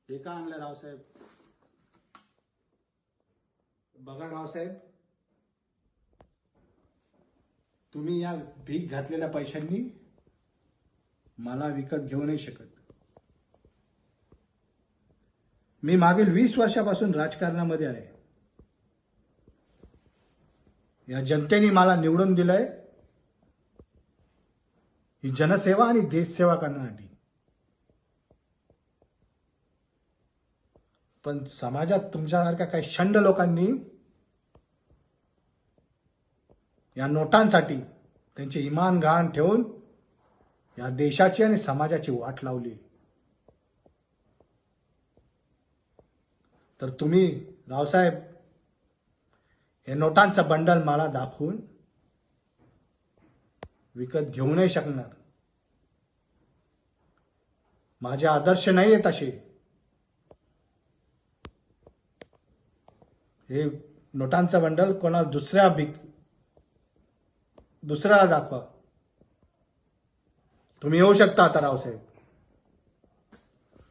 हे का आणलं रावसाहेब? बघा रावसाहेब, तुम्ही या भीक घातलेल्या पैशांनी मला विकत घेऊ नाही शकत. मी मागील 20 वर्षापासून राजकारणामध्ये आहे. या जनतेने मला निवडून दिलंय ही जनसेवा आणि देशसेवा करण्यासाठी. पण समाजात तुमच्यासारख्या काही शंड लोकांनी या नोटांसाठी त्यांचे इमान गहाण ठेवून या देशाची आणि समाजाची वाट लावली. तर तुम्ही रावसाहेब हे नोटांचं बंडल मला दाखवून विकत घेऊ नाही शकणार. माझे आदर्श नाही आहेत असे. हे नोटांचं बंडल कोणाला दुसऱ्याला दाखवा. तुम्ही येऊ शकता आता रावसाहेब.